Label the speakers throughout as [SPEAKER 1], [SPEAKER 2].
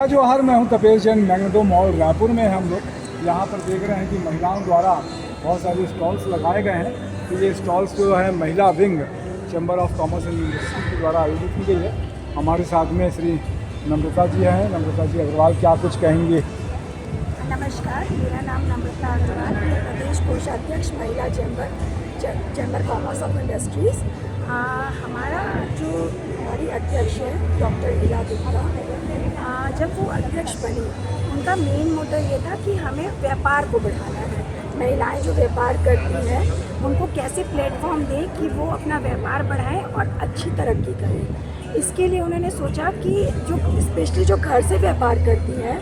[SPEAKER 1] जोहार, मैं हूं तपेश जैन। मैग्नेटो मॉल रायपुर में हम लोग यहाँ पर देख रहे हैं कि महिलाओं द्वारा बहुत सारे स्टॉल्स लगाए गए हैं। तो ये स्टॉल्स जो है महिला wing chamber of commerce and industry के द्वारा आयोजित की गई है। हमारे साथ में श्री नम्रता जी हैं। नम्रता जी अग्रवाल, क्या कुछ कहेंगे?
[SPEAKER 2] नमस्कार, मेरा नाम नम्रता अग्रवाल, मैं प्रदेश कोषाध्यक्ष महिला चैम्बर कॉमर्स ऑफ इंडस्ट्रीज़। हमारा जो हमारी अध्यक्ष है डॉक्टर इला गुप्ता, जब वो अध्यक्ष बनी उनका मेन मोटो ये था कि हमें व्यापार को बढ़ाना है। महिलाएं जो व्यापार करती हैं उनको कैसे प्लेटफॉर्म दें कि वो अपना व्यापार बढ़ाएं और अच्छी तरक्की करें। इसके लिए उन्होंने सोचा कि जो स्पेशली जो घर से व्यापार करती हैं,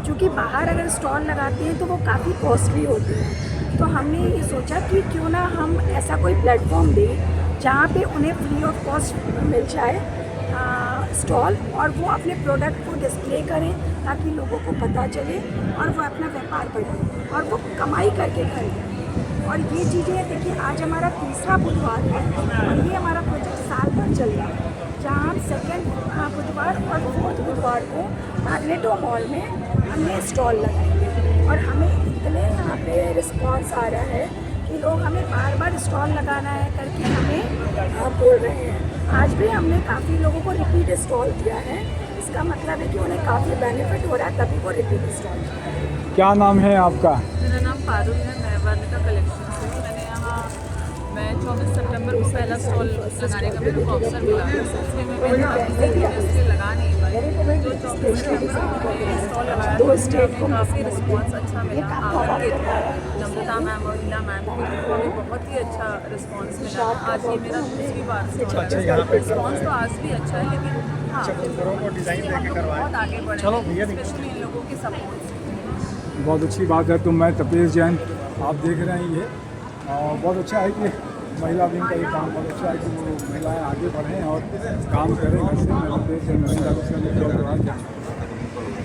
[SPEAKER 2] क्योंकि बाहर अगर स्टॉल लगाती हैं तो वो काफ़ी कॉस्टली होती हैं, तो हमने ये सोचा कि क्यों ना हम ऐसा कोई प्लेटफॉर्म दें जहाँ पे उन्हें फ्री ऑफ कॉस्ट मिल जाए स्टॉल, और वो अपने प्रोडक्ट को डिस्प्ले करें ताकि लोगों को पता चले और वो अपना व्यापार बढ़ाएं और वो कमाई करके खरीदें। और ये चीज़ें देखिए, आज हमारा तीसरा बुधवार है और ये हमारा प्रोजेक्ट साल भर चल रहा है, जहाँ हम सेकेंड बुधवार और फोर्थ बुधवार को मैग्नेटो मॉल में हमने स्टॉल लगाएंगे। और हमें इतने यहाँ पे रिस्पॉन्स आ रहा है कि लोग हमें बार बार स्टॉल लगाना है करके हमें बोल रहे हैं। आज भी हमने काफ़ी लोगों को रिपीट स्टॉल दिया है। इसका मतलब है कि उन्हें काफ़ी बेनिफिट हो रहा है, तभी वो रिपीट स्टॉल दिया है।
[SPEAKER 1] क्या नाम है आपका?
[SPEAKER 3] मेरा नाम पारुल है, मैं वर्णिका कलेक्शन से हूँ। मैं 24 सितंबर को पहला स्टॉल लगाने का मेरे को अवसर मिला, इसलिए मैं इसलिए लगा नहीं पाई। तो 24 सितंबर को मैंने स्टॉल लगाया, तो हमें काफ़ी रिस्पॉन्स अच्छा मिला। आपके नम्रता मैम और हीना मैम को हमें बहुत ही अच्छा रिस्पॉन्स मिला। आज ये मेरा दूसरी बार स्टॉल है। रिस्पॉन्स तो आज भी अच्छा है, लेकिन हाँ, बहुत आगे बढ़े, स्पेशली इन लोगों के सपोर्ट से।
[SPEAKER 1] बहुत अच्छी बात है। तो मैं तपेश जैन, आप देख रहे हैं ये, और बहुत अच्छा है कि महिला विंग का ये काम बहुत अच्छा है कि वो महिलाएं आगे बढ़ें और काम करें। वैसे मैं तपेश जैन महिला